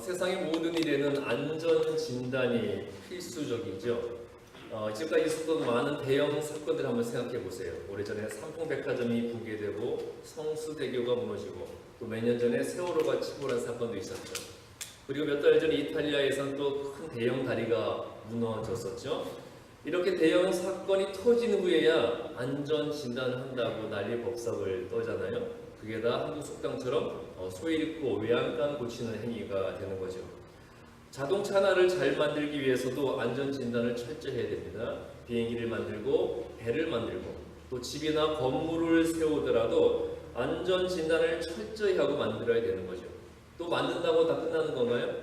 세상의 모든 일에는 안전 진단이 필수적이죠. 지금까지 있었던 많은 대형 사건들 한번 생각해 보세요. 오래전에 삼풍백화점이 붕괴되고 성수대교가 무너지고 또 몇 년 전에 세월호가 침몰한 사건도 있었죠. 그리고 몇 달 전에 이탈리아에서는 또 큰 대형 다리가 무너졌었죠. 이렇게 대형 사건이 터진 후에야 안전 진단을 한다고 난리 법석을 떠잖아요. 그게 다 한국 속담처럼 소 잃고 외양간 고치는 행위가 되는 거죠. 자동차 하나를 잘 만들기 위해서도 안전 진단을 철저히 해야 됩니다. 비행기를 만들고 배를 만들고 또 집이나 건물을 세우더라도 안전 진단을 철저히 하고 만들어야 되는 거죠. 또 만든다고 다 끝나는 건가요?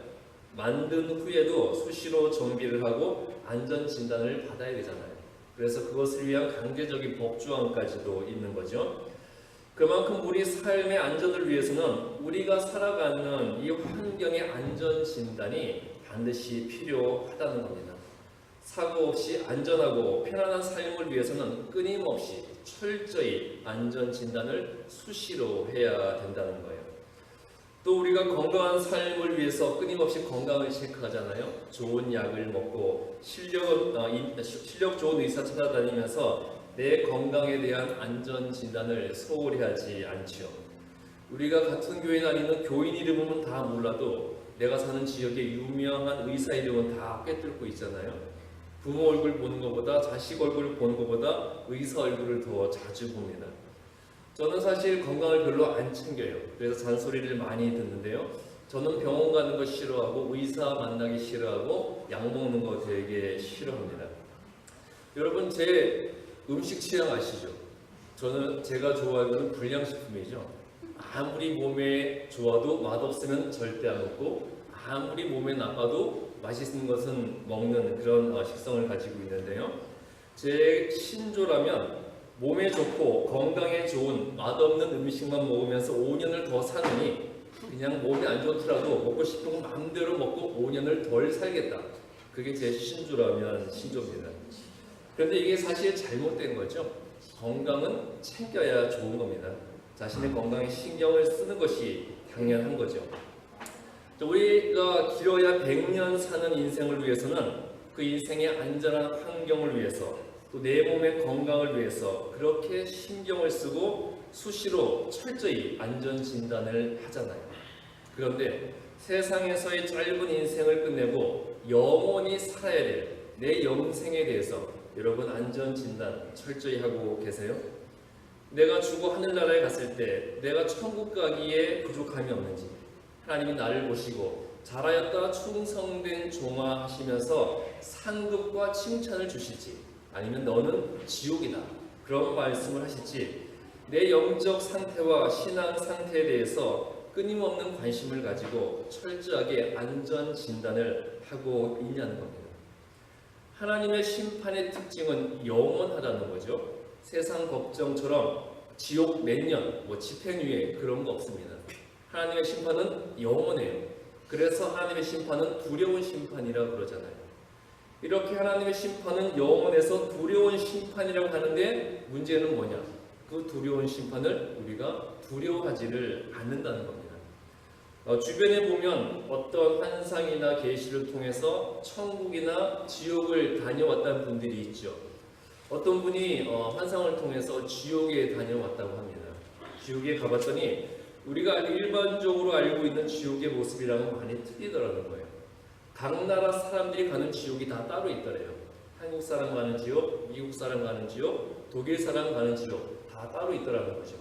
만든 후에도 수시로 정비를 하고 안전 진단을 받아야 되잖아요. 그래서 그것을 위한 강제적인 법조항까지도 있는 거죠. 그만큼 우리 삶의 안전을 위해서는 우리가 살아가는 이 환경의 안전 진단이 반드시 필요하다는 겁니다. 사고 없이 안전하고 편안한 삶을 위해서는 끊임없이 철저히 안전 진단을 수시로 해야 된다는 거예요. 또 우리가 건강한 삶을 위해서 끊임없이 건강을 체크하잖아요. 좋은 약을 먹고 실력 좋은 의사 찾아다니면서 내 건강에 대한 안전 진단을 소홀히 하지 않죠. 우리가 같은 교회 다니는 교인 이름은 다 몰라도 내가 사는 지역의 유명한 의사 이름은 다 꿰뚫고 있잖아요. 부모 얼굴 보는 것보다 자식 얼굴을 보는 것보다 의사 얼굴을 더 자주 봅니다. 저는 사실 건강을 별로 안 챙겨요. 그래서 잔소리를 많이 듣는데요. 저는 병원 가는 거 싫어하고 의사 만나기 싫어하고 약 먹는 거 되게 싫어합니다. 여러분 제 음식 취향 아시죠? 제가 좋아하는 불량식품이죠. 아무리 몸에 좋아도 맛없으면 절대 안 먹고 아무리 몸에 나빠도 맛있는 것은 먹는 그런 식성을 가지고 있는데요. 제 신조라면 몸에 좋고 건강에 좋은 맛없는 음식만 먹으면서 5년을 더 사느니 그냥 몸이 안 좋더라도 먹고 싶은 거 마음대로 먹고 5년을 덜 살겠다. 그게 제 신조라면 신조입니다. 그런데 이게 사실 잘못된 거죠. 건강은 챙겨야 좋은 겁니다. 자신의 건강에 신경을 쓰는 것이 당연한 거죠. 우리가 길어야 100년 사는 인생을 위해서는 그 인생의 안전한 환경을 위해서 또 내 몸의 건강을 위해서 그렇게 신경을 쓰고 수시로 철저히 안전 진단을 하잖아요. 그런데 세상에서의 짧은 인생을 끝내고 영원히 살아야 될 내 영생에 대해서 여러분 안전 진단 철저히 하고 계세요? 내가 죽어 하늘나라에 갔을 때 내가 천국 가기에 부족함이 없는지 하나님이 나를 보시고 잘하였다 충성된 종아 하시면서 상급과 칭찬을 주실지 아니면 너는 지옥이다 그런 말씀을 하실지 내 영적 상태와 신앙 상태에 대해서 끊임없는 관심을 가지고 철저하게 안전 진단을 하고 있냐는 겁니다. 하나님의 심판의 특징은 영원하다는 거죠. 세상 법정처럼 지옥 몇 년, 집행유예 그런 거 없습니다. 하나님의 심판은 영원해요. 그래서 하나님의 심판은 두려운 심판이라고 그러잖아요. 이렇게 하나님의 심판은 영원해서 두려운 심판이라고 하는데 문제는 뭐냐? 그 두려운 심판을 우리가 두려워하지를 않는다는 겁니다. 주변에 보면 어떤 환상이나 계시를 통해서 천국이나 지옥을 다녀왔다는 분들이 있죠. 어떤 분이 환상을 통해서 지옥에 다녀왔다고 합니다. 지옥에 가봤더니 우리가 일반적으로 알고 있는 지옥의 모습이랑은 많이 틀리더라는 거예요. 각 나라 사람들이 가는 지옥이 다 따로 있더래요. 한국 사람 가는 지옥, 미국 사람 가는 지옥, 독일 사람 가는 지옥 다 따로 있더라는 거죠.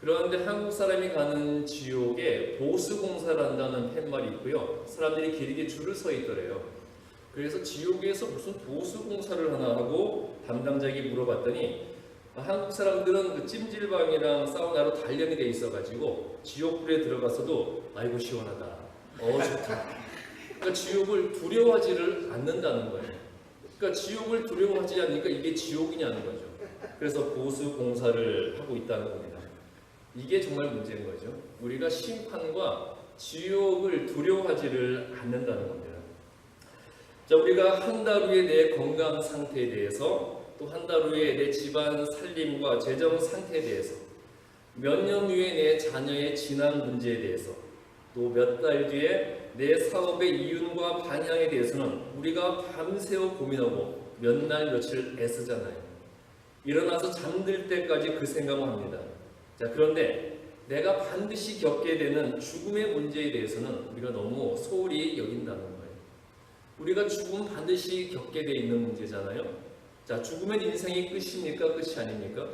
그런데 한국 사람이 가는 지옥에 보수공사를 한다는 팻말이 있고요. 사람들이 길게 줄을 서 있더래요. 그래서 지옥에서 무슨 보수공사를 하나 하고 담당자에게 물어봤더니 한국 사람들은 그 찜질방이랑 사우나로 단련이 돼 있어가지고 지옥불에 들어가서도 아이고 시원하다, 좋다. 그러니까 지옥을 두려워하지를 않는다는 거예요. 그러니까 지옥을 두려워하지 않으니까 이게 지옥이냐는 거죠. 그래서 보수공사를 하고 있다는 겁니다. 이게 정말 문제인 거죠. 우리가 심판과 지옥을 두려워하지를 않는다는 겁니다. 자, 우리가 한 달 후에 내 건강 상태에 대해서 또 한 달 후에 내 집안 살림과 재정 상태에 대해서 몇 년 후에 내 자녀의 진학 문제에 대해서 또 몇 달 뒤에 내 사업의 이윤과 방향에 대해서는 우리가 밤새워 고민하고 몇 날 며칠 애쓰잖아요. 일어나서 잠들 때까지 그 생각을 합니다. 자, 그런데 내가 반드시 겪게 되는 죽음의 문제에 대해서는 우리가 너무 소홀히 여긴다는 거예요. 우리가 죽음 반드시 겪게 돼 있는 문제잖아요. 자, 죽으면 인생이 끝입니까? 끝이 아닙니까?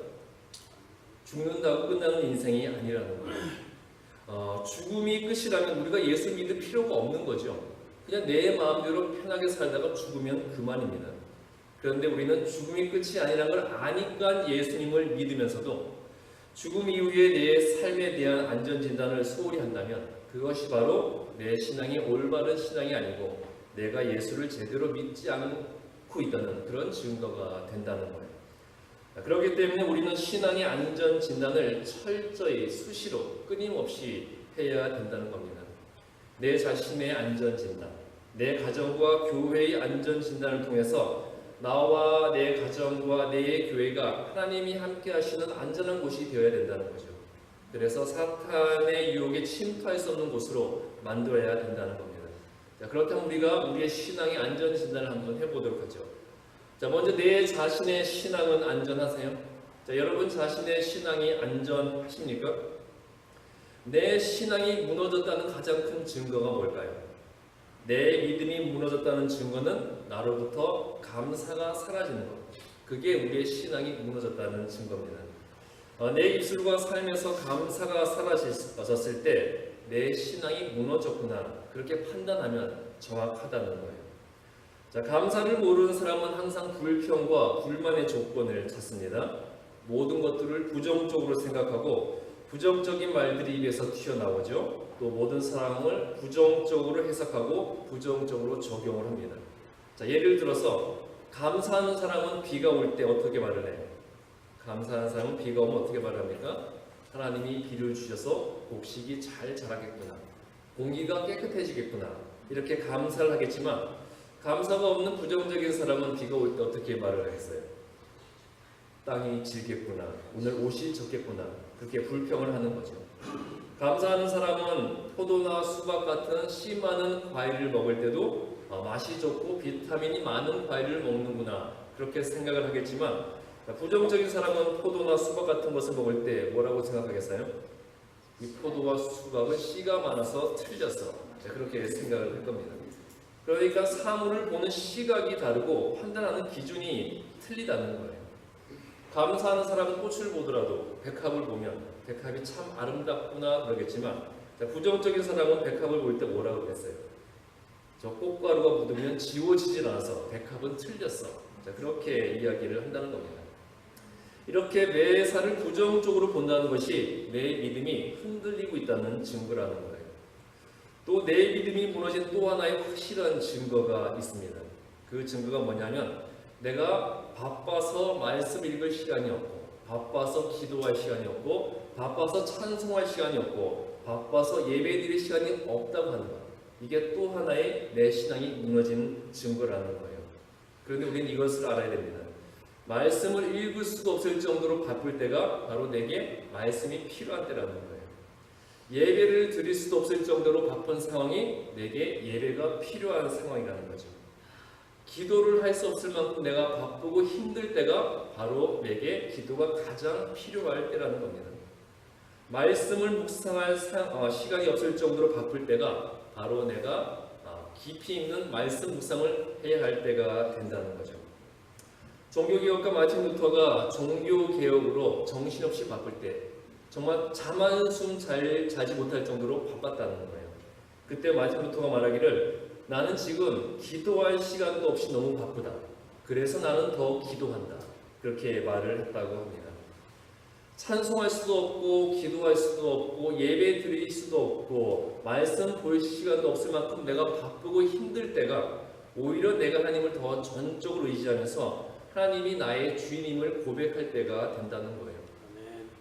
죽는다고 끝나는 인생이 아니라는 거예요. 죽음이 끝이라면 우리가 예수 믿을 필요가 없는 거죠. 그냥 내 마음대로 편하게 살다가 죽으면 그만입니다. 그런데 우리는 죽음이 끝이 아니라는 걸 아니까 예수님을 믿으면서도 죽음 이후에 내 삶에 대한 안전진단을 소홀히 한다면 그것이 바로 내 신앙이 올바른 신앙이 아니고 내가 예수를 제대로 믿지 않고 있다는 그런 증거가 된다는 거예요. 그렇기 때문에 우리는 신앙의 안전진단을 철저히 수시로 끊임없이 해야 된다는 겁니다. 내 자신의 안전진단, 내 가정과 교회의 안전진단을 통해서 나와 내 가정과 내 교회가 하나님이 함께 하시는 안전한 곳이 되어야 된다는 거죠. 그래서 사탄의 유혹에 침투할 수 없는 곳으로 만들어야 된다는 겁니다. 자, 그렇다면 우리가 우리의 신앙의 안전진단을 한번 해보도록 하죠. 자, 먼저 내 자신의 신앙은 안전하세요? 자, 여러분 자신의 신앙이 안전하십니까? 내 신앙이 무너졌다는 가장 큰 증거가 뭘까요? 내 믿음이 무너졌다는 증거는 나로부터 감사가 사라지는 것. 그게 우리의 신앙이 무너졌다는 증거입니다. 내 입술과 삶에서 감사가 사라졌을 때 내 신앙이 무너졌구나 그렇게 판단하면 정확하다는 거예요. 자, 감사를 모르는 사람은 항상 불평과 불만의 조건을 찾습니다. 모든 것들을 부정적으로 생각하고 부정적인 말들이 입에서 튀어나오죠. 또 모든 상황을 부정적으로 해석하고 부정적으로 적용을 합니다. 자, 예를 들어서 감사하는 사람은 비가 올 때 어떻게 말을 해요? 감사하는 사람은 비가 오면 어떻게 말을 합니까? 하나님이 비를 주셔서 곡식이 잘 자라겠구나, 공기가 깨끗해지겠구나 이렇게 감사를 하겠지만 감사가 없는 부정적인 사람은 비가 올 때 어떻게 말을 하겠어요? 땅이 질겠구나, 오늘 옷이 젖겠구나 그렇게 불평을 하는 거죠. 감사하는 사람은 포도나 수박 같은 씨 많은 과일을 먹을 때도 맛이 좋고 비타민이 많은 과일을 먹는구나 그렇게 생각을 하겠지만 부정적인 사람은 포도나 수박 같은 것을 먹을 때 뭐라고 생각하겠어요? 이 포도와 수박은 씨가 많아서 틀렸어. 그렇게 생각을 할 겁니다. 그러니까 사물을 보는 시각이 다르고 판단하는 기준이 틀리다는 거예요. 감사하는 사람은 꽃을 보더라도 백합을 보면 백합이 참 아름답구나 그러겠지만 부정적인 사람은 백합을 볼 때 뭐라고 그랬어요? 저 꽃가루가 묻으면 지워지질 않아서 백합은 틀렸어. 그렇게 이야기를 한다는 겁니다. 이렇게 매사를 부정적으로 본다는 것이 내 믿음이 흔들리고 있다는 증거라는 거예요. 또 내 믿음이 무너진 또 하나의 확실한 증거가 있습니다. 그 증거가 뭐냐면 내가 바빠서 말씀 읽을 시간이 없고 바빠서 기도할 시간이 없고 바빠서 찬송할 시간이 없고 바빠서 예배드릴 시간이 없다고 하는 것. 이게 또 하나의 내 신앙이 무너진 증거라는 거예요. 그런데 우리는 이것을 알아야 됩니다. 말씀을 읽을 수도 없을 정도로 바쁠 때가 바로 내게 말씀이 필요한 때라는 거예요. 예배를 드릴 수도 없을 정도로 바쁜 상황이 내게 예배가 필요한 상황이라는 거죠. 기도를 할 수 없을 만큼 내가 바쁘고 힘들 때가 바로 내게 기도가 가장 필요할 때라는 겁니다. 말씀을 묵상할 시간이 없을 정도로 바쁠 때가 바로 내가 깊이 있는 말씀 묵상을 해야 할 때가 된다는 거죠. 종교개혁가 마틴 루터가 종교개혁으로 정신없이 바쁠 때 정말 잠 한숨 잘 자지 못할 정도로 바빴다는 거예요. 그때 마틴 루터가 말하기를 나는 지금 기도할 시간도 없이 너무 바쁘다. 그래서 나는 더 기도한다. 그렇게 말을 했다고 합니다. 찬송할 수도 없고 기도할 수도 없고 예배 드릴 수도 없고 말씀 볼 시간도 없을 만큼 내가 바쁘고 힘들 때가 오히려 내가 하나님을 더 전적으로 의지하면서 하나님이 나의 주인임을 고백할 때가 된다는 거예요.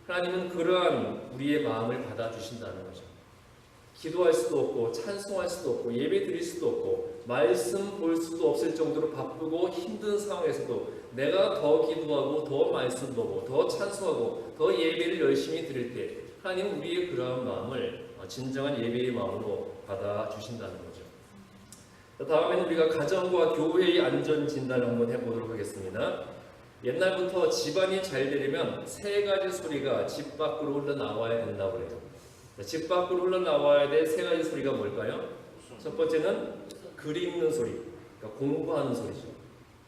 하나님은 그러한 우리의 마음을 받아주신다는 거죠. 기도할 수도 없고 찬송할 수도 없고 예배 드릴 수도 없고 말씀 볼 수도 없을 정도로 바쁘고 힘든 상황에서도 내가 더 기도하고 더 말씀 보고 더 찬송하고 더 예배를 열심히 드릴 때 하나님은 우리의 그러한 마음을 진정한 예배의 마음으로 받아주신다는 거죠. 다음에는 우리가 가정과 교회의 안전 진단을 한번 해보도록 하겠습니다. 옛날부터 집안이 잘 되려면 세 가지 소리가 집 밖으로 흘러나와야 된다고 해요. 집 밖으로 흘러나와야 될 세 가지 소리가 뭘까요? 첫 번째는 글 읽는 소리, 그러니까 공부하는 소리죠.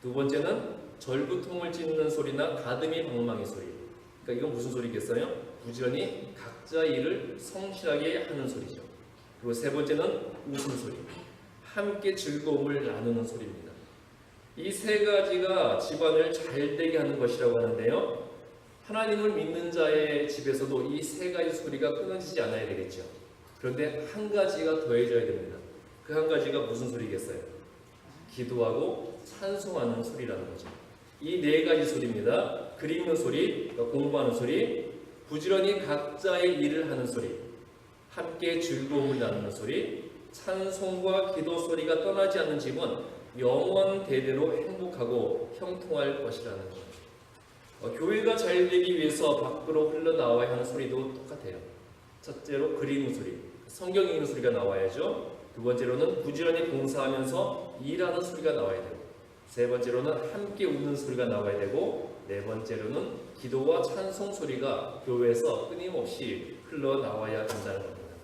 두 번째는 절구통을 찢는 소리나 가드미 방망이 소리. 그러니까 이건 무슨 소리겠어요? 부지런히 각자 일을 성실하게 하는 소리죠. 그리고 세 번째는 웃음소리, 함께 즐거움을 나누는 소리입니다. 이 세 가지가 집안을 잘 되게 하는 것이라고 하는데요. 하나님을 믿는 자의 집에서도 이 세 가지 소리가 끊어지지 않아야 되겠죠. 그런데 한 가지가 더해져야 됩니다. 그 한 가지가 무슨 소리겠어요? 기도하고 찬송하는 소리라는 거죠. 이 네 가지 소리입니다. 글 읽는 소리, 공부하는 소리, 부지런히 각자의 일을 하는 소리, 함께 즐거움을 나누는 소리, 찬송과 기도 소리가 떠나지 않는 집은 영원 대대로 행복하고 형통할 것이라는 것. 교회가 잘 되기 위해서 밖으로 흘러나와야 하는 소리도 똑같아요. 첫째로 글 읽는 소리, 성경 읽는 소리가 나와야죠. 두 번째로는 부지런히 봉사하면서 일하는 소리가 나와야 되고, 세 번째로는 함께 웃는 소리가 나와야 되고, 네 번째로는 기도와 찬송 소리가 교회에서 끊임없이 흘러나와야 된다는 겁니다.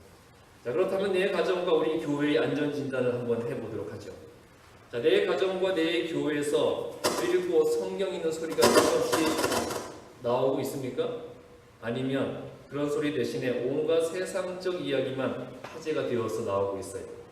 자, 그렇다면 내 가정과 우리 교회의 안전진단을 한번 해보도록 하죠. 자, 내 가정과 내 교회에서 그리고 성경 읽는 소리가 끊임없이 나오고 있습니까? 아니면 그런 소리 대신에 온갖 세상적 이야기만 화제가 되어서 나오고 있어요.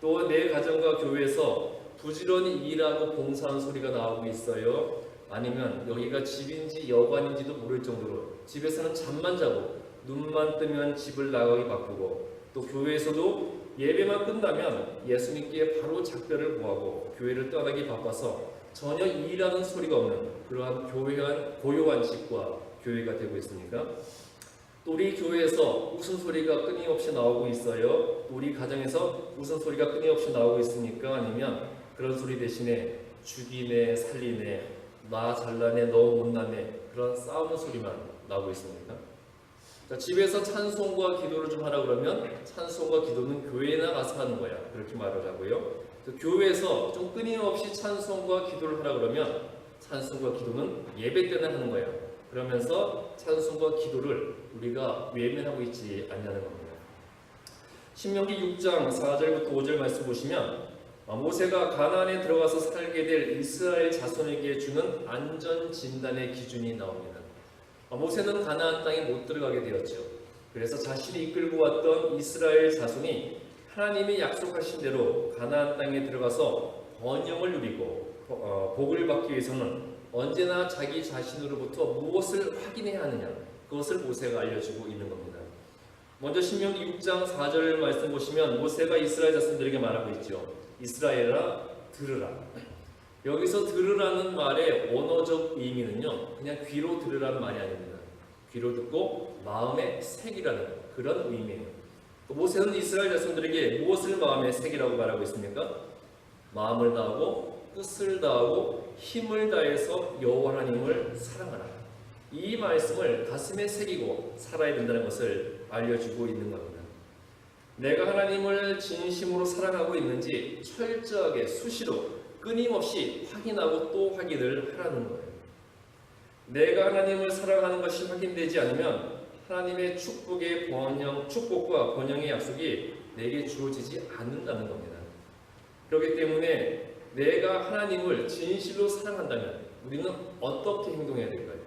또 내 가정과 교회에서 부지런히 일하고 봉사하는 소리가 나오고 있어요. 아니면 여기가 집인지 여관인지도 모를 정도로 집에서는 잠만 자고 눈만 뜨면 집을 나가기 바쁘고, 또 교회에서도 예배만 끝나면 예수님께 바로 작별을 구하고 교회를 떠나기 바빠서 전혀 일하는 소리가 없는 그러한 고요한 집과 교회가 되고 있습니까? 또 우리 교회에서 웃음소리가 끊임없이 나오고 있어요. 또 우리 가정에서 웃음소리가 끊임없이 나오고 있습니까? 아니면 그런 소리 대신에 죽이네, 살리네, 나 잘나네, 너 못나네, 그런 싸우는 소리만 나오고 있습니까? 자, 집에서 찬송과 기도를 좀 하라 그러면 찬송과 기도는 교회에 나가서 하는 거야, 그렇게 말을 하고요. 교회에서 좀 끊임없이 찬송과 기도를 하라 그러면 찬송과 기도는 예배 때나 하는 거야. 그러면서 찬송과 기도를 우리가 외면하고 있지 않냐는 겁니다. 신명기 6장 4절부터 5절 말씀 보시면 모세가 가나안에 들어가서 살게 될 이스라엘 자손에게 주는 안전 진단의 기준이 나옵니다. 모세는 가나안 땅에 못 들어가게 되었죠. 그래서 자신이 이끌고 왔던 이스라엘 자손이 하나님이 약속하신 대로 가나안 땅에 들어가서 번영을 누리고 복을 받기 위해서는 언제나 자기 자신으로부터 무엇을 확인해야 하느냐, 그것을 모세가 알려주고 있는 겁니다. 먼저 신명기 6장 4절 말씀 보시면 모세가 이스라엘 자손들에게 말하고 있죠. 이스라엘아 들으라. 여기서 들으라는 말의 언어적 의미는요, 그냥 귀로 들으라는 말이 아닙니다. 귀로 듣고 마음에 새기라는 그런 의미예요. 모세는 이스라엘 자손들에게 무엇을 마음에 새기라고 말하고 있습니까? 마음을 다하고 뜻을 다하고 힘을 다해서 여호와 하나님을 사랑하라. 이 말씀을 가슴에 새기고 살아야 된다는 것을 알려주고 있는 겁니다. 내가 하나님을 진심으로 사랑하고 있는지 철저하게 수시로 끊임없이 확인하고 또 확인을 하라는 거예요. 내가 하나님을 사랑하는 것이 확인되지 않으면 하나님의 축복과 번영의 약속이 내게 주어지지 않는다는 겁니다. 그렇기 때문에 내가 하나님을 진실로 사랑한다면 우리는 어떻게 행동해야 될까요?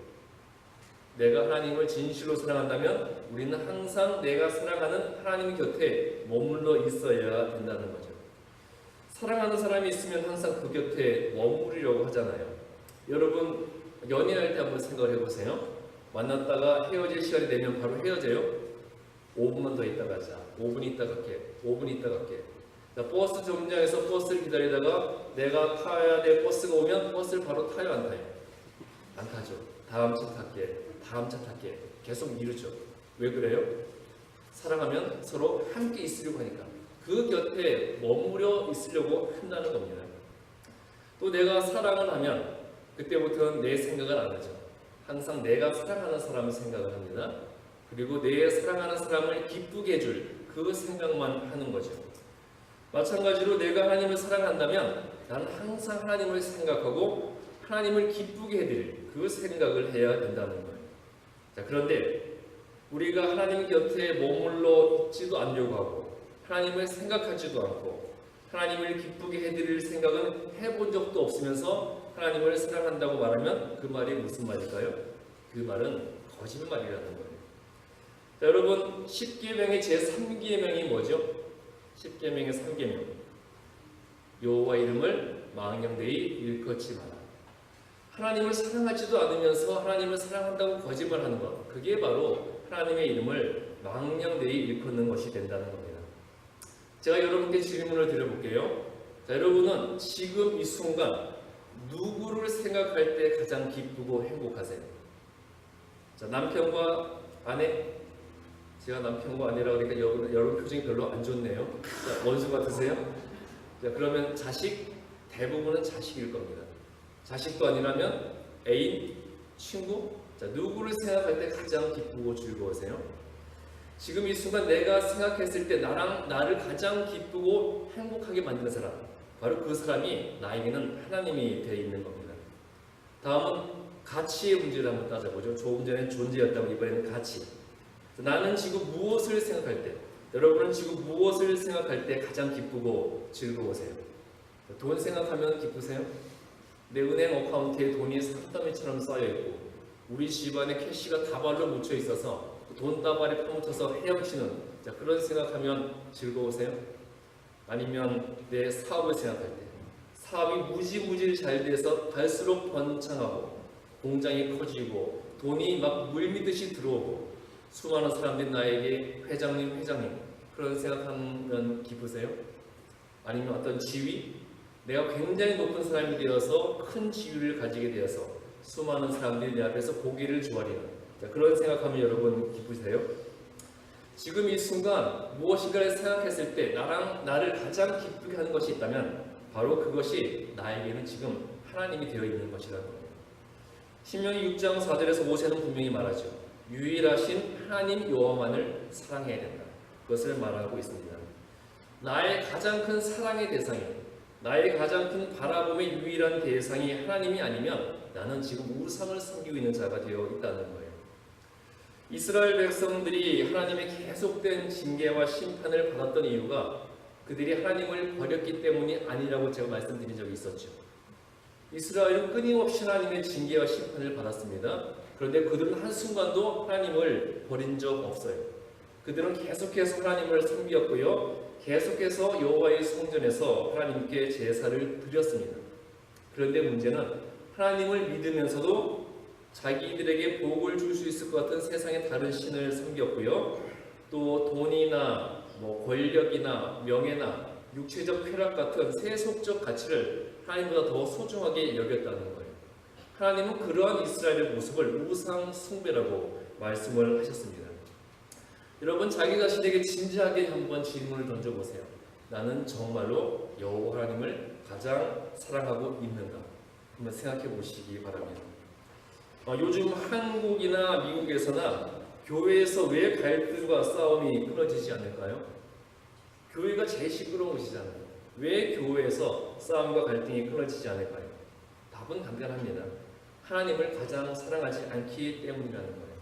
내가 하나님을 진실로 사랑한다면 우리는 항상 내가 사랑하는 하나님 곁에 머물러 있어야 된다는 거죠. 사랑하는 사람이 있으면 항상 그 곁에 머무르려고 하잖아요. 여러분 연애할 때 한번 생각을 해보세요. 만났다가 헤어질 시간이 되면 바로 헤어져요? 5분만 더 있다 가자, 5분 있다 갈게, 5분 있다 갈게. 버스 정류장에서 버스를 기다리다가 내가 타야 될 버스가 오면 버스를 바로 타요, 안 타요? 안 타죠. 다음 차 탈게, 다음 차 탈게. 계속 미루죠. 왜 그래요? 사랑하면 서로 함께 있으려고 하니까. 그 곁에 머무려 있으려고 한다는 겁니다. 또 내가 사랑을 하면 그때부터는 내 생각을 안 하죠. 항상 내가 사랑하는 사람을 생각을 합니다. 그리고 내 사랑하는 사람을 기쁘게 해줄 그 생각만 하는 거죠. 마찬가지로 내가 하나님을 사랑한다면 나는 항상 하나님을 생각하고 하나님을 기쁘게 해드릴 그 생각을 해야 된다는 거예요. 자, 그런데 우리가 하나님 곁에 머물러 있지도 않으려고 하고 하나님을 생각하지도 않고 하나님을 기쁘게 해드릴 생각은 해본 적도 없으면서 하나님을 사랑한다고 말하면 그 말이 무슨 말일까요? 그 말은 거짓말이라는 거예요. 자, 여러분, 10계명의 제3계명이 뭐죠? 10계명의 3계명, 여호와 이름을 망령되이 일컫지 마라. 하나님을 사랑하지도 않으면서 하나님을 사랑한다고 거짓말하는 것, 그게 바로 하나님의 이름을 망령되이 일컫는 것이 된다는 겁니다. 제가 여러분께 질문을 드려볼게요. 자, 여러분은 지금 이 순간 누구를 생각할 때 가장 기쁘고 행복하세요? 자, 남편과 아내? 제가 남편과 아내라고 하니까 여러분 표정이 별로 안 좋네요. 자, 원수 같으세요? 자, 그러면 자식? 대부분은 자식일 겁니다. 자식도 아니라면 애인? 친구? 자, 누구를 생각할 때 가장 기쁘고 즐거우세요? 지금 이 순간 내가 생각했을 때 나를 가장 기쁘고 행복하게 만드는 사람, 바로 그 사람이 나에게는 하나님이 되어 있는 겁니다. 다음은 가치의 문제를 한번 따져보죠. 조금 전에 존재였다고 이번에는 가치. 나는 지금 무엇을 생각할 때, 여러분은 지금 무엇을 생각할 때 가장 기쁘고 즐거우세요? 돈 생각하면 기쁘세요? 내 은행 어카운트에 돈이 산더미처럼 쌓여있고 우리 집안에 캐시가 다발로 묻혀 있어서 돈다발에 파묻혀서 헤엄치는, 자, 그런 생각하면 즐거우세요? 아니면 내 사업을 생각할 때 사업이 무지무지 잘 돼서 갈수록 번창하고 공장이 커지고 돈이 막 물밀듯이 들어오고 수많은 사람들이 나에게 회장님 그런 생각하면 기쁘세요? 아니면 어떤 지위? 내가 굉장히 높은 사람이 되어서 큰 지위를 가지게 되어서 수많은 사람들이 내 앞에서 고개를 조아리는, 자, 그런 생각하면 여러분 기쁘세요? 지금 이 순간 무엇인가를 생각했을 때 나를 가장 기쁘게 하는 것이 있다면 바로 그것이 나에게는 지금 하나님이 되어 있는 것이라는 겁니다. 신명기 6장 4절에서 모세는 분명히 말하죠. 유일하신 하나님 여호와만을 사랑해야 된다. 그것을 말하고 있습니다. 나의 가장 큰 사랑의 대상이, 나의 가장 큰 바라봄의 유일한 대상이 하나님이 아니면 나는 지금 우상을 섬기고 있는 자가 되어 있다는 거예요. 이스라엘 백성들이 하나님의 계속된 징계와 심판을 받았던 이유가 그들이 하나님을 버렸기 때문이 아니라고 제가 말씀드린 적이 있었죠. 이스라엘은 끊임없이 하나님의 징계와 심판을 받았습니다. 그런데 그들은 한순간도 하나님을 버린 적 없어요. 그들은 계속해서 하나님을 섬겼고요, 계속해서 여호와의 성전에서 하나님께 제사를 드렸습니다. 그런데 문제는 하나님을 믿으면서도 자기들에게 복을 줄 수 있을 것 같은 세상의 다른 신을 섬겼고요, 또 돈이나 권력이나 명예나 육체적 쾌락 같은 세속적 가치를 하나님보다 더 소중하게 여겼다는 거예요. 하나님은 그러한 이스라엘의 모습을 우상 숭배라고 말씀을 하셨습니다. 여러분, 자기 자신에게 진지하게 한번 질문을 던져보세요. 나는 정말로 여호와 하나님을 가장 사랑하고 있는가? 한번 생각해 보시기 바랍니다. 요즘 한국이나 미국에서나 교회에서 왜 갈등과 싸움이 끊어지지 않을까요? 교회가 제일 시끄러운 곳이잖아요. 왜 교회에서 싸움과 갈등이 끊어지지 않을까요? 답은 간단합니다. 하나님을 가장 사랑하지 않기 때문이라는 거예요.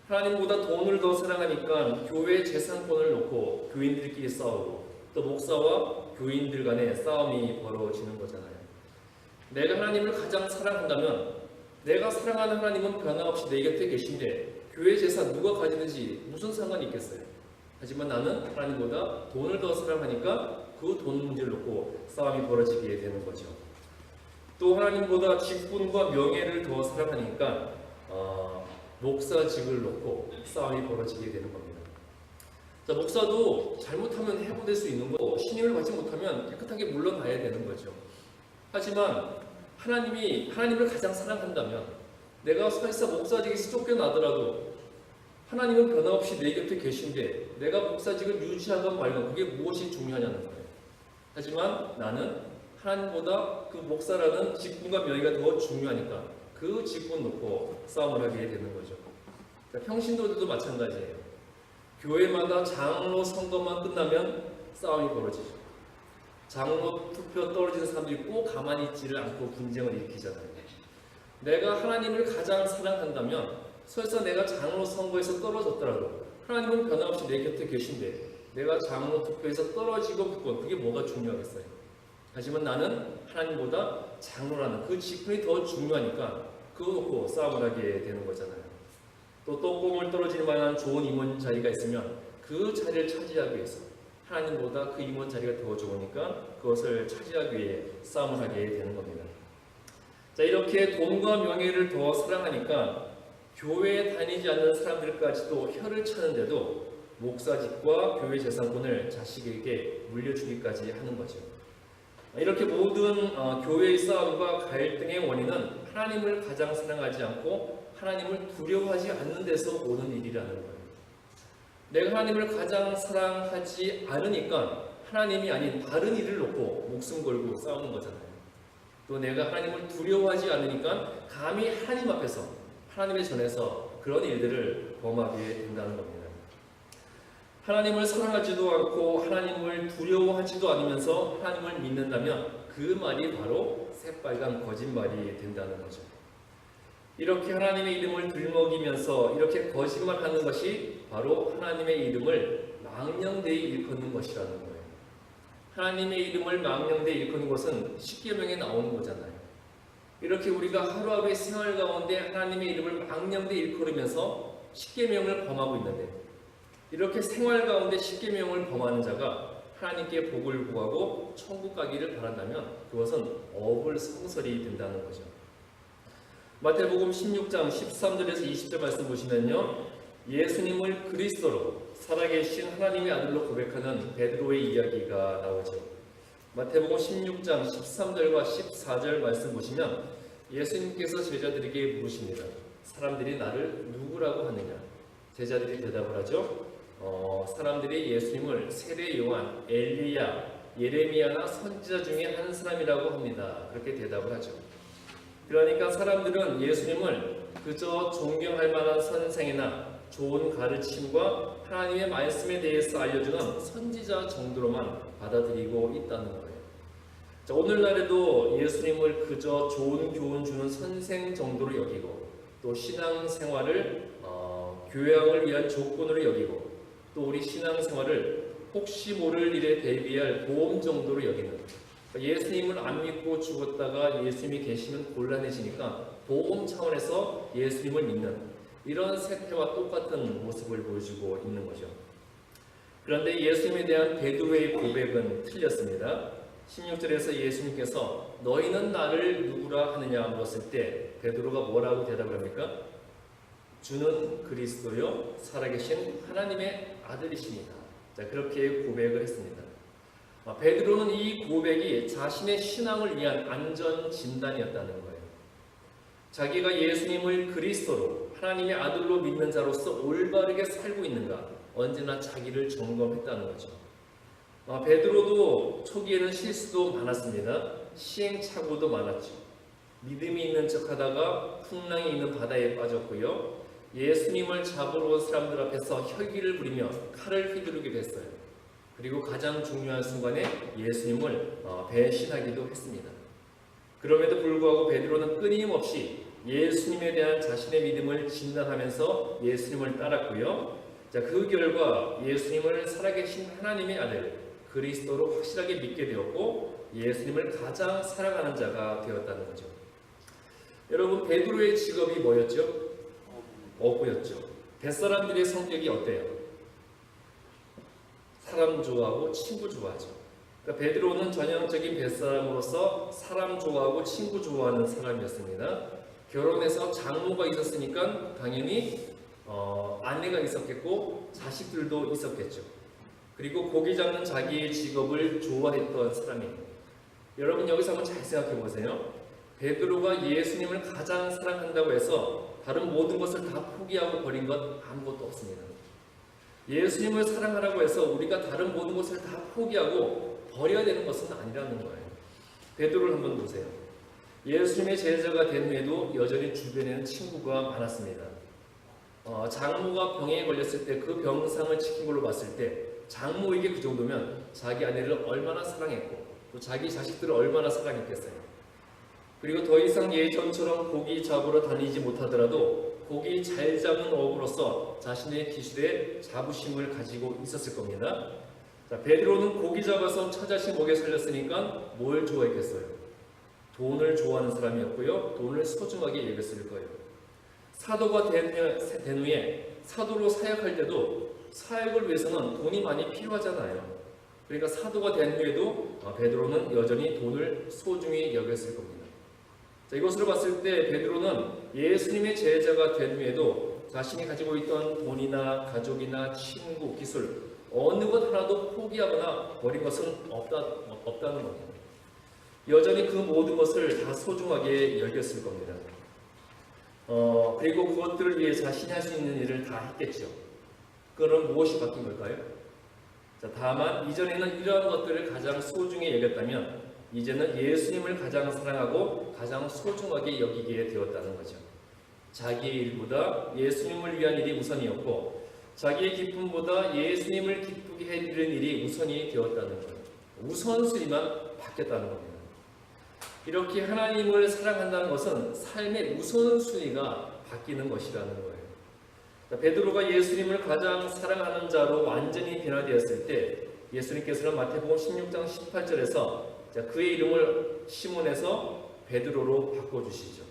하나님보다 돈을 더 사랑하니까 교회 재산권을 놓고 교인들끼리 싸우고 또 목사와 교인들 간의 싸움이 벌어지는 거잖아요. 내가 하나님을 가장 사랑한다면 내가 사랑하는 하나님은 변함없이 내 곁에 계신데 교회 재산 누가 가지는지 무슨 상관이 있겠어요? 하지만 나는 하나님보다 돈을 더 사랑하니까 그 돈 문제를 놓고 싸움이 벌어지게 되는 거죠. 또 하나님보다 직분과 명예를 더 사랑하니까 목사직을 놓고 싸움이 벌어지게 되는 겁니다. 자, 목사도 잘못하면 해고될 수 있는 거고 신임을 받지 못하면 깨끗하게 물러나야 되는 거죠. 하지만 하나님을 가장 사랑한다면 내가 설사 목사직에서 쫓겨나더라도 하나님은 변함없이 내 곁에 계신데 내가 목사직을 유지하건 말건 그게 무엇이 중요하냐는 거예요. 하지만 나는 하나님보다 그 목사라는 직분과 명예가 더 중요하니까 그 직분 놓고 싸움을 하게 되는 거죠. 평신도들도 마찬가지예요. 교회마다 장로 선거만 끝나면 싸움이 벌어지죠. 장로 투표 떨어지는 사람들이 꼭 가만히 있지를 않고 분쟁을 일으키잖아요. 내가 하나님을 가장 사랑한다면 설사 내가 장로 선거에서 떨어졌더라도 하나님은 변함없이 내 곁에 계신데 내가 장로 투표에서 떨어지고 붙건 그게 뭐가 중요하겠어요. 하지만 나는 하나님보다 장로라는 그 직분이 더 중요하니까 그거 놓고 싸움을 하게 되는 거잖아요. 또 똥공을 떨어질 만한 좋은 임원 자리가 있으면 그 자리를 차지하기 위해서 하나님보다 그 임원 자리가 더 좋으니까 그것을 차지하기 위해 싸움을 하게 되는 겁니다. 자, 이렇게 돈과 명예를 더 사랑하니까 교회에 다니지 않는 사람들까지도 혀를 차는데도 목사직과 교회 재산권을 자식에게 물려주기까지 하는 거죠. 이렇게 모든 교회의 싸움과 갈등의 원인은 하나님을 가장 사랑하지 않고 하나님을 두려워하지 않는 데서 오는 일이라는 거예요. 내가 하나님을 가장 사랑하지 않으니까 하나님이 아닌 다른 일을 놓고 목숨 걸고 싸우는 거잖아요. 또 내가 하나님을 두려워하지 않으니까 감히 하나님 앞에서 하나님의 전에서 그런 일들을 범하게 된다는 겁니다. 하나님을 사랑하지도 않고 하나님을 두려워하지도 않으면서 하나님을 믿는다면 그 말이 바로 새빨간 거짓말이 된다는 거죠. 이렇게 하나님의 이름을 들먹이면서 이렇게 거짓말하는 것이 바로 하나님의 이름을 망령되이 일컫는 것이라는 거예요. 하나님의 이름을 망령되이 일컫는 것은 십계명에 나오는 거잖아요. 이렇게 우리가 하루하루의 생활 가운데 하나님의 이름을 망령되이 일컬으면서 십계명을 범하고 있는데 이렇게 생활 가운데 십계명을 범하는 자가 하나님께 복을 구하고 천국 가기를 바란다면 그것은 어불성설이 된다는 거죠. 마태복음 16장 13절에서 20절 말씀 보시면요, 예수님을 그리스도로 살아계신 하나님의 아들로 고백하는 베드로의 이야기가 나오죠. 마태복음 16장 13절과 14절 말씀 보시면 예수님께서 제자들에게 물으십니다. 사람들이 나를 누구라고 하느냐? 제자들이 대답을 하죠. 사람들이 예수님을 세례 요한, 엘리야, 예레미야나 선지자 중에 한 사람이라고 합니다. 그렇게 대답을 하죠. 그러니까 사람들은 예수님을 그저 존경할 만한 선생이나 좋은 가르침과 하나님의 말씀에 대해서 알려주는 선지자 정도로만 받아들이고 있다는 거예요. 자, 오늘날에도 예수님을 그저 좋은 교훈 주는 선생 정도로 여기고 또 신앙생활을 교양을 위한 조건으로 여기고 또 우리 신앙생활을 혹시 모를 일에 대비할 보험 정도로 여기는, 예수님을 안 믿고 죽었다가 예수님이 계시면 곤란해지니까 보험 차원에서 예수님을 믿는 이런 세태와 똑같은 모습을 보여주고 있는 거죠. 그런데 예수님에 대한 베드로의 고백은 틀렸습니다. 16절에서 예수님께서 너희는 나를 누구라 하느냐 물었을 때 베드로가 뭐라고 대답을 합니까? 주는 그리스도요 살아계신 하나님의 아들이십니다. 자, 그렇게 고백을 했습니다. 베드로는 이 고백이 자신의 신앙을 위한 안전 진단이었다는 거예요. 자기가 예수님을 그리스도로 하나님의 아들로 믿는 자로서 올바르게 살고 있는가 언제나 자기를 점검했다는 거죠. 베드로도 초기에는 실수도 많았습니다. 시행착오도 많았죠. 믿음이 있는 척하다가 풍랑이 있는 바다에 빠졌고요. 예수님을 잡으러 온 사람들 앞에서 혈기를 부리며 칼을 휘두르기도 했어요. 그리고 가장 중요한 순간에 예수님을 배신하기도 했습니다. 그럼에도 불구하고 베드로는 끊임없이 예수님에 대한 자신의 믿음을 진단하면서 예수님을 따랐고요. 자, 그 결과 예수님을 살아계신 하나님의 아들 그리스도로 확실하게 믿게 되었고 예수님을 가장 사랑하는 자가 되었다는 거죠. 여러분, 베드로의 직업이 뭐였죠? 어부였죠. 뱃사람들의 성격이 어때요? 사람 좋아하고 친구 좋아하죠. 그러니까 베드로는 전형적인 뱃사람으로서 사람 좋아하고 친구 좋아하는 사람이었습니다. 결혼해서 장모가 있었으니까 당연히 아내가 있었겠고 자식들도 있었겠죠. 그리고 고기 잡는 자기의 직업을 좋아했던 사람이에요. 여러분, 여기서 한번 잘 생각해 보세요. 베드로가 예수님을 가장 사랑한다고 해서 다른 모든 것을 다 포기하고 버린 것 아무것도 없습니다. 예수님을 사랑하라고 해서 우리가 다른 모든 것을 다 포기하고 버려야 되는 것은 아니라는 거예요. 베드로를 한번 보세요. 예수님의 제자가 된 후에도 여전히 주변에는 친구가 많았습니다. 장모가 병에 걸렸을 때 그 병상을 지킨 걸로 봤을 때 장모에게 그 정도면 자기 아내를 얼마나 사랑했고 또 자기 자식들을 얼마나 사랑했겠어요. 그리고 더 이상 예전처럼 고기 잡으러 다니지 못하더라도 고기 잘 잡는 어부로서 자신의 기술에 자부심을 가지고 있었을 겁니다. 자, 베드로는 고기 잡아서 처자식 먹여 살렸으니까 뭘 좋아했겠어요? 돈을 좋아하는 사람이었고요. 돈을 소중하게 여겼을 거예요. 사도가 된 후에 사도로 사역할 때도 사역을 위해서는 돈이 많이 필요하잖아요. 그러니까 사도가 된 후에도 베드로는 여전히 돈을 소중히 여겼을 겁니다. 자, 이것으로 봤을 때 베드로는 예수님의 제자가 된 후에도 자신이 가지고 있던 돈이나 가족이나 친구, 기술 어느 것 하나도 포기하거나 버린 것은 없다는 겁니다. 여전히 그 모든 것을 다 소중하게 여겼을 겁니다. 그리고 그것들을 위해 자신이 할 수 있는 일을 다 했겠죠. 그럼 무엇이 바뀐 걸까요? 자, 다만 이전에는 이러한 것들을 가장 소중히 여겼다면 이제는 예수님을 가장 사랑하고 가장 소중하게 여기게 되었다는 거죠. 자기의 일보다 예수님을 위한 일이 우선이었고 자기의 기쁨보다 예수님을 기쁘게 해드리는 일이 우선이 되었다는 거예요. 우선순위만 바뀌었다는 겁니다. 이렇게 하나님을 사랑한다는 것은 삶의 우선순위가 바뀌는 것이라는 거예요. 베드로가 예수님을 가장 사랑하는 자로 완전히 변화되었을 때 예수님께서는 마태복음 16장 18절에서 그의 이름을 시몬에서 베드로로 바꿔주시죠.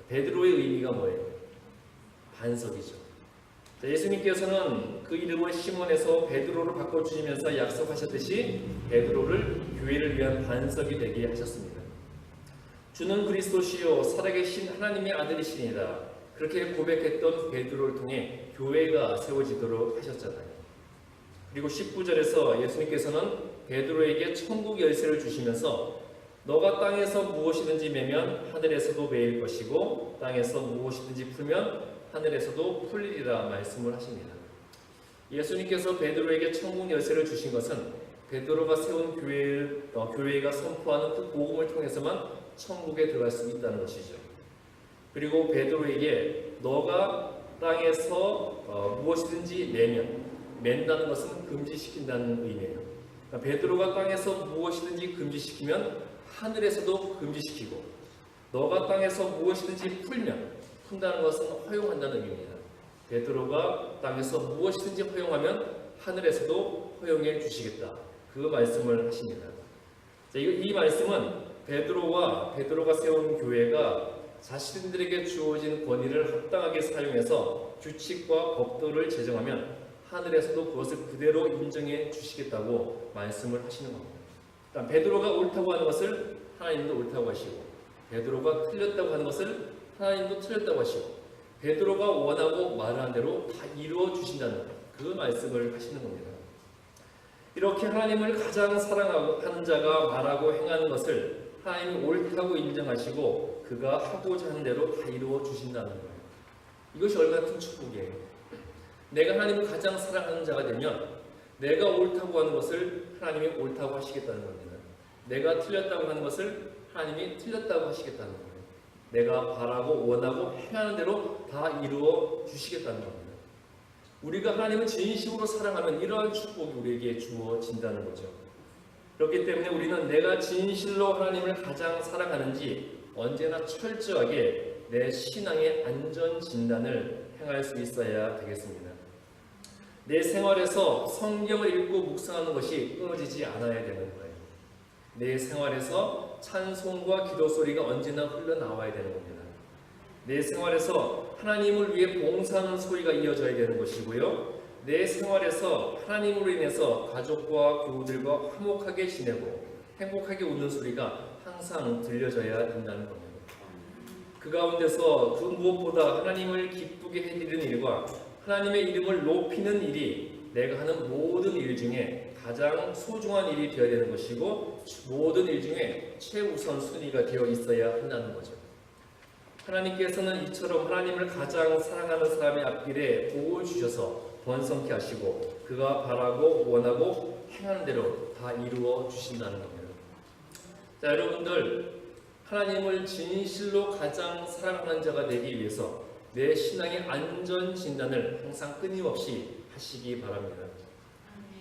베드로의 의미가 뭐예요? 반석이죠. 예수님께서는 그 이름을 시몬에서 베드로로 바꿔주시면서 약속하셨듯이 베드로를 교회를 위한 반석이 되게 하셨습니다. 주는 그리스도시요 살아계신 하나님의 아들이시니라. 그렇게 고백했던 베드로를 통해 교회가 세워지도록 하셨잖아요. 그리고 19절에서 예수님께서는 베드로에게 천국 열쇠를 주시면서 너가 땅에서 무엇이든지 매면 하늘에서도 매일 것이고 땅에서 무엇이든지 풀면 하늘에서도 풀리리라 말씀을 하십니다. 예수님께서 베드로에게 천국 열쇠를 주신 것은 베드로가 세운 교회가 선포하는 그 복음을 통해서만 천국에 들어갈 수 있다는 것이죠. 그리고 베드로에게 너가 땅에서 무엇이든지 맨다는 것은 금지시킨다는 의미예요. 그러니까 베드로가 땅에서 무엇이든지 금지시키면 하늘에서도 금지시키고 너가 땅에서 무엇이든지 푼다는 것은 허용한다는 의미입니다. 베드로가 땅에서 무엇이든지 허용하면 하늘에서도 허용해 주시겠다. 그 말씀을 하십니다. 자, 이 말씀은 베드로가 세운 교회가 자신들에게 주어진 권위를 합당하게 사용해서 규칙과 법도를 제정하면 하늘에서도 그것을 그대로 인정해 주시겠다고 말씀을 하시는 겁니다. 그러니까 베드로가 옳다고 하는 것을 하나님도 옳다고 하시고 베드로가 틀렸다고 하는 것을 하나님도 틀렸다고 하시고 베드로가 원하고 말하는 대로 다 이루어 주신다는 그 말씀을 하시는 겁니다. 이렇게 하나님을 가장 사랑하는 자가 말하고 행하는 것을 하나님이 옳다고 인정하시고 그가 하고자 하는 대로 다 이루어 주신다는 거예요. 이것이 얼마나 큰 축복이에요. 내가 하나님을 가장 사랑하는 자가 되면 내가 옳다고 하는 것을 하나님이 옳다고 하시겠다는 겁니다. 내가 틀렸다고 하는 것을 하나님이 틀렸다고 하시겠다는 거예요. 내가 바라고 원하고 행하는 대로 다 이루어 주시겠다는 겁니다. 우리가 하나님을 진심으로 사랑하면 이러한 축복이 우리에게 주어진다는 거죠. 그렇기 때문에 우리는 내가 진실로 하나님을 가장 사랑하는지 언제나 철저하게 내 신앙의 안전 진단을 행할 수 있어야 되겠습니다. 내 생활에서 성경을 읽고 묵상하는 것이 끊어지지 않아야 되는 거예요. 내 생활에서 찬송과 기도 소리가 언제나 흘러나와야 되는 겁니다. 내 생활에서 하나님을 위해 봉사하는 소리가 이어져야 되는 것이고요. 내 생활에서 하나님으로 인해서 가족과 교우들과 화목하게 지내고 행복하게 웃는 소리가 항상 들려져야 된다는 겁니다. 그 가운데서 그 무엇보다 하나님을 기쁘게 해드리는 일과 하나님의 이름을 높이는 일이 내가 하는 모든 일 중에 가장 소중한 일이 되어야 되는 것이고 모든 일 중에 최우선 순위가 되어 있어야 한다는 거죠. 하나님께서는 이처럼 하나님을 가장 사랑하는 사람의 앞길에 복을 주셔서 번성케 하시고 그가 바라고 원하고 행하는 대로 다 이루어 주신다는 겁니다. 자, 여러분들 하나님을 진실로 가장 사랑하는 자가 되기 위해서 내 신앙의 안전 진단을 항상 끊임없이 하시기 바랍니다.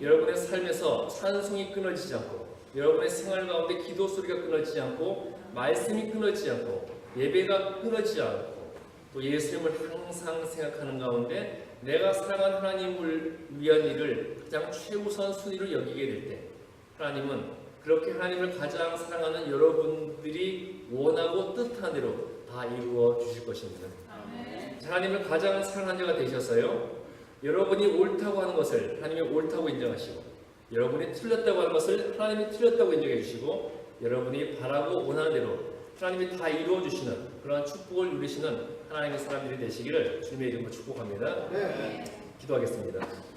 여러분의 삶에서 찬송이 끊어지지 않고, 여러분의 생활 가운데 기도 소리가 끊어지지 않고, 말씀이 끊어지지 않고, 예배가 끊어지지 않고, 또 예수님을 항상 생각하는 가운데 내가 사랑하는 하나님을 위한 일을 가장 최우선 순위로 여기게 될 때, 하나님은 그렇게 하나님을 가장 사랑하는 여러분들이 원하고 뜻한 대로 다 이루어 주실 것입니다. 하나님을 가장 사랑하는 자가 되셔서요, 여러분이 옳다고 하는 것을 하나님이 옳다고 인정하시고, 여러분이 틀렸다고 하는 것을 하나님이 틀렸다고 인정해 주시고, 여러분이 바라고 원하는 대로 하나님이 다 이루어 주시는 그러한 축복을 누리시는 하나님의 사람들이 되시기를 주님의 이름으로 축복합니다. 기도하겠습니다.